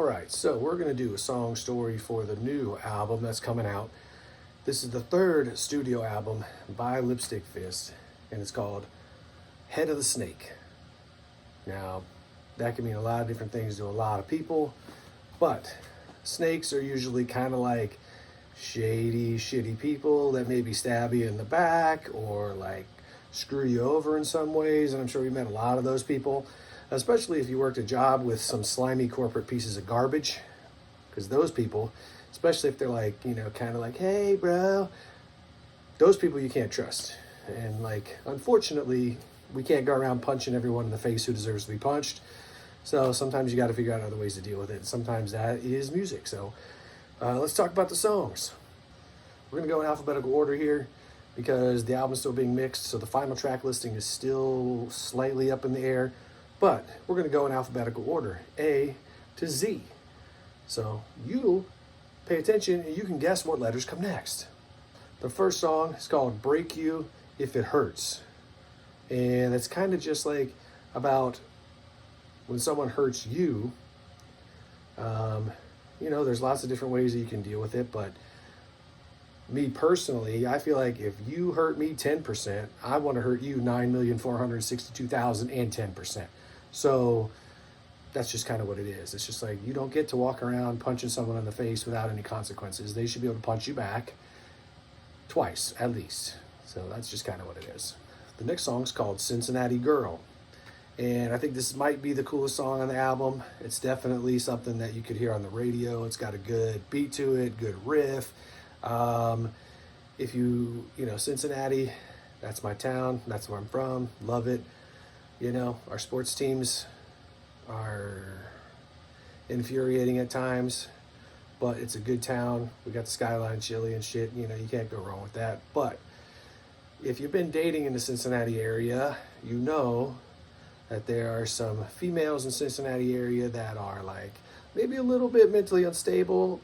Alright, so we're going to do a song story for the new album that's coming out. This is the third studio album by Lipstick Fist, and it's called Head of the Snake. Now, that can mean a lot of different things to a lot of people, but snakes are usually kind of like shady, shitty people that maybe stab you in the back or like screw you over in some ways, and I'm sure we met a lot of those people, especially if you worked a job with some slimy corporate pieces of garbage, because those people, especially if they're like, kind of like, hey bro, those people you can't trust. And like, unfortunately, we can't go around punching everyone in the face who deserves to be punched, so sometimes you got to figure out other ways to deal with it. Sometimes that is music. So let's talk about the songs. We're going to go in alphabetical order here because the album's still being mixed, so the final track listing is still slightly up in the air. But we're going to go in alphabetical order, A to Z. So you pay attention and you can guess what letters come next. The first song is called Break You If It Hurts. And it's kind of just like about when someone hurts you. There's lots of different ways that you can deal with it, but me personally, I feel like if you hurt me 10%, I want to hurt you 9,462,010%. So that's just kind of what it is. It's just like, you don't get to walk around punching someone in the face without any consequences. They should be able to punch you back twice at least. So that's just kind of what it is. The next song is called Cincinnati Girl. And I think this might be the coolest song on the album. It's definitely something that you could hear on the radio. It's got a good beat to it, good riff. If Cincinnati, that's my town. That's where I'm from. Love it. Our sports teams are infuriating at times, but it's a good town. We got the skyline chili and shit. You can't go wrong with that. But if you've been dating in the Cincinnati area, you know that there are some females in the Cincinnati area that are like maybe a little bit mentally unstable,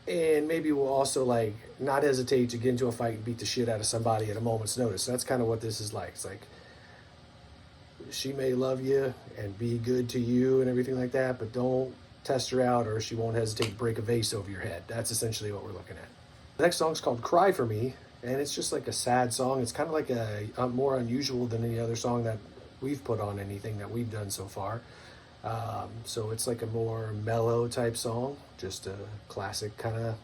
and maybe will also like not hesitate to get into a fight and beat the shit out of somebody at a moment's notice. So that's kind of what this is like. It's like, she may love you and be good to you and everything like that, but don't test her out or she won't hesitate to break a vase over your head. That's essentially what we're looking at. The next song is called Cry For Me, and it's just like a sad song. It's kind of like a more unusual than any other song that we've put on anything that we've done so far. So it's like a more mellow type song, just a classic kind of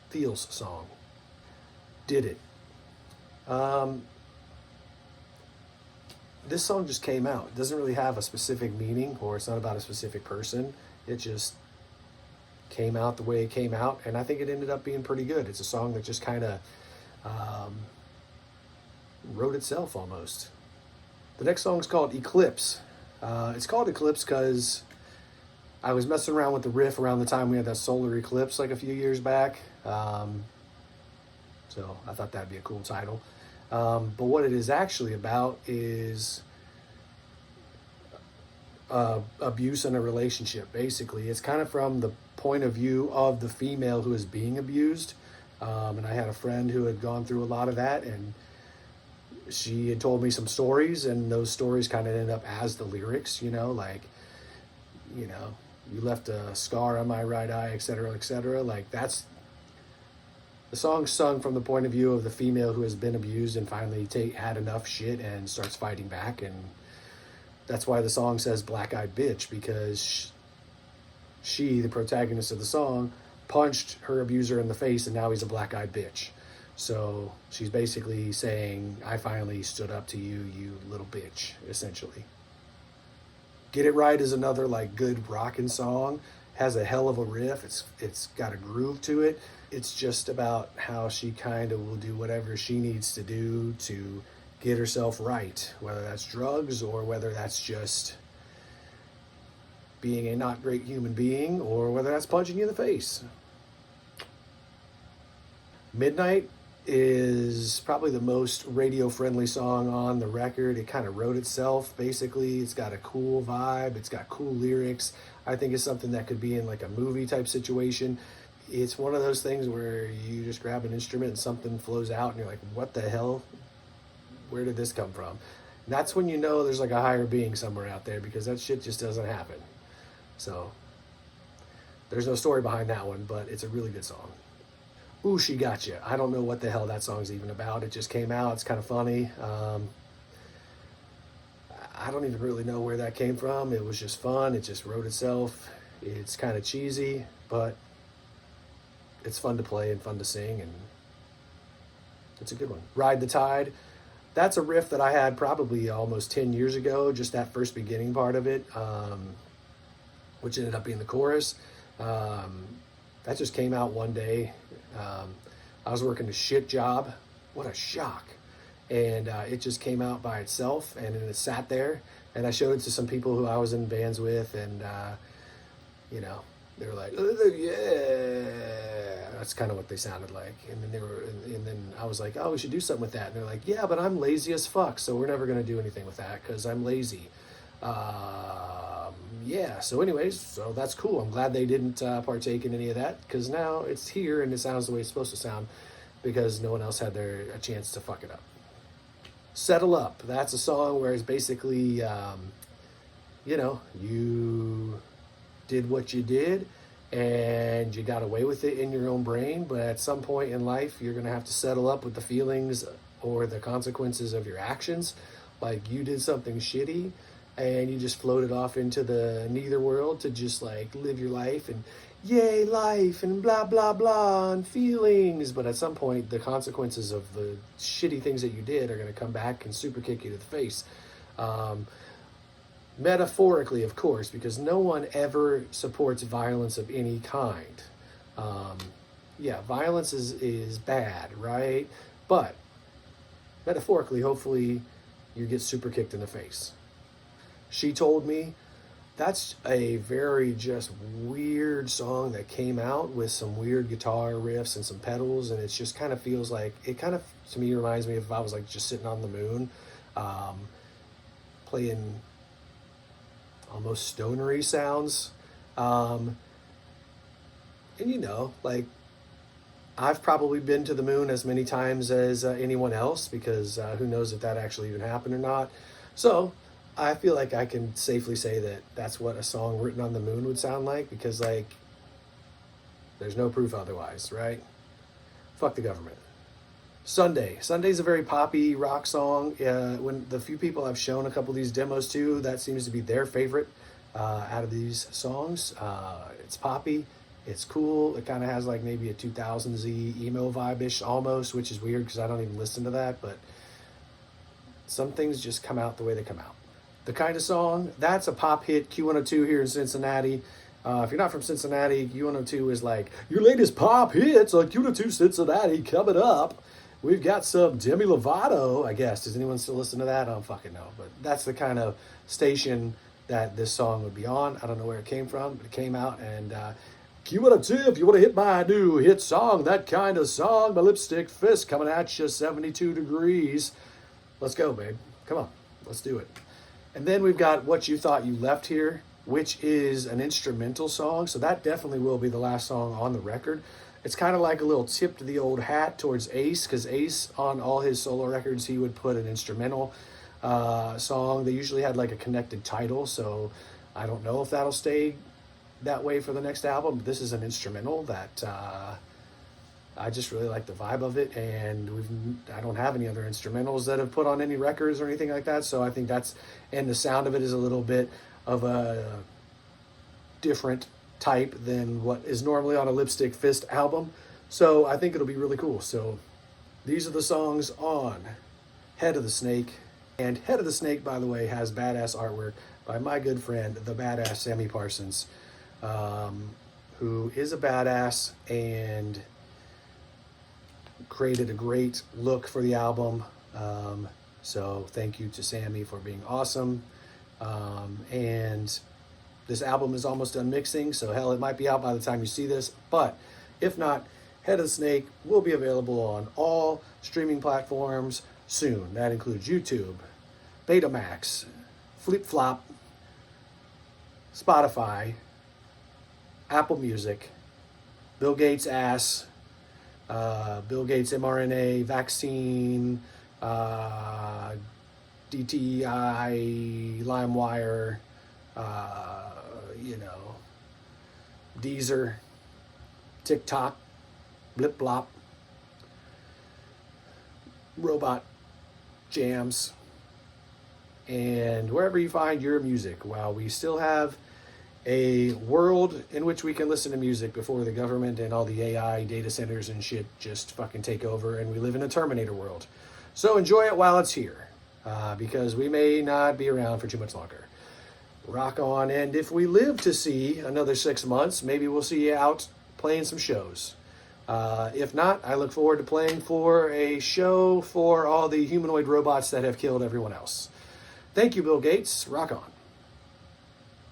feels song. Did It. This song just came out. It doesn't really have a specific meaning, or it's not about a specific person. It just came out the way it came out, and I think it ended up being pretty good. It's a song that just kind of wrote itself almost. The next song is called Eclipse. It's called Eclipse because I was messing around with the riff around the time we had that solar eclipse like a few years back. So I thought that'd be a cool title. But what it is actually about is abuse in a relationship, basically. It's kind of from the point of view of the female who is being abused. And I had a friend who had gone through a lot of that, and she had told me some stories, and those stories kind of ended up as the lyrics, you left a scar on my right eye, etc., etc. Like, that's the song sung from the point of view of the female who has been abused and finally had enough shit and starts fighting back. And that's why the song says black-eyed bitch, because she, the protagonist of the song, punched her abuser in the face, and now he's a black-eyed bitch. So she's basically saying, I finally stood up to you, you little bitch, essentially. Get It Right is another like good rockin' song. Has a hell of a riff. It's got a groove to it. It's just about how she kind of will do whatever she needs to do to get herself right, whether that's drugs or whether that's just being a not great human being, or whether that's punching you in the face. Midnight is probably the most radio-friendly song on the record. It kind of wrote itself, basically. It's got a cool vibe. It's got cool lyrics. I think it's something that could be in like a movie type situation. It's one of those things where you just grab an instrument and something flows out and you're like, what the hell? Where did this come from? That's when you know there's like a higher being somewhere out there, because that shit just doesn't happen. So there's no story behind that one, but it's a really good song. Ooh, She Got You. I don't know what the hell that song's even about. It just came out. It's kind of funny. I don't even really know where that came from. It was just fun. It just wrote itself. It's kind of cheesy, but it's fun to play and fun to sing, and it's a good one. Ride the Tide. That's a riff that I had probably almost 10 years ago, just that first beginning part of it, which ended up being the chorus. That just came out one day. I was working a shit job. What a shock. And it just came out by itself, and then it sat there, and I showed it to some people who I was in bands with, and you know, they were like, "Oh, yeah," that's kind of what they sounded like. And then I was like, "Oh, we should do something with that," and they're like, "Yeah, but I'm lazy as fuck, so we're never gonna do anything with that because I'm lazy." Yeah, so anyways, so that's cool. I'm glad they didn't partake in any of that, because now it's here and it sounds the way it's supposed to sound, because no one else had a chance to fuck it up. Settle Up. That's a song where it's basically, you did what you did and you got away with it in your own brain, but at some point in life, you're going to have to settle up with the feelings or the consequences of your actions. Like, you did something shitty and you just floated off into the neither world to just like live your life and yay life and blah blah blah and feelings, but at some point the consequences of the shitty things that you did are going to come back and super kick you to the face. Metaphorically, of course, because no one ever supports violence of any kind. Yeah, violence is bad, right? But metaphorically, hopefully you get super kicked in the face. She Told Me. That's a very just weird song that came out with some weird guitar riffs and some pedals, and it just kind of feels like, it kind of, to me, reminds me of if I was like just sitting on the moon, playing almost stonery sounds. And like, I've probably been to the moon as many times as anyone else, because who knows if that actually even happened or not. So I feel like I can safely say that that's what a song written on the moon would sound like, because, like, there's no proof otherwise, right? Fuck the government. Sunday. Sunday's a very poppy rock song. When the few people I've shown a couple of these demos to, that seems to be their favorite out of these songs. It's poppy. It's cool. It kind of has like maybe a 2000s emo vibe-ish almost, which is weird because I don't even listen to that, but some things just come out the way they come out. The Kind of Song, that's a pop hit, Q102 here in Cincinnati. If you're not from Cincinnati, Q102 is like, your latest pop hits on Q102 Cincinnati coming up. We've got some Demi Lovato, I guess. Does anyone still listen to that? I don't fucking know. But that's the kind of station that this song would be on. I don't know where it came from, but it came out. And Q102, if you want to hit my new hit song, That Kind of Song, by Lipstick Fist, coming at you 72 degrees. Let's go, babe. Come on. Let's do it. And then we've got What You Thought You Left Here, which is an instrumental song. So that definitely will be the last song on the record. It's kind of like a little tip to the old hat towards Ace, because Ace, on all his solo records, he would put an instrumental song. They usually had like a connected title, so I don't know if that'll stay that way for the next album. But this is an instrumental that I just really like the vibe of it, and I don't have any other instrumentals that have put on any records or anything like that, so I think and the sound of it is a little bit of a different type than what is normally on a Lipstick Fist album, so I think it'll be really cool. So these are the songs on Head of the Snake, and Head of the Snake, by the way, has badass artwork by my good friend, the badass Sammy Parsons, who is a badass and created a great look for the album. So thank you to Sammy for being awesome. And this album is almost done mixing, so hell, it might be out by the time you see this, but if not, Head of the Snake will be available on all streaming platforms soon. That includes YouTube, Betamax, Flip Flop, Spotify, Apple Music, Bill Gates' ass, Bill Gates mRNA vaccine, DTI, LimeWire, Deezer, TikTok, Blip Blop, Robot Jams, and wherever you find your music. While we still have a world in which we can listen to music before the government and all the AI data centers and shit just fucking take over, and we live in a Terminator world. So enjoy it while it's here, because we may not be around for too much longer. Rock on, and if we live to see another 6 months, maybe we'll see you out playing some shows. If not, I look forward to playing for a show for all the humanoid robots that have killed everyone else. Thank you, Bill Gates. Rock on.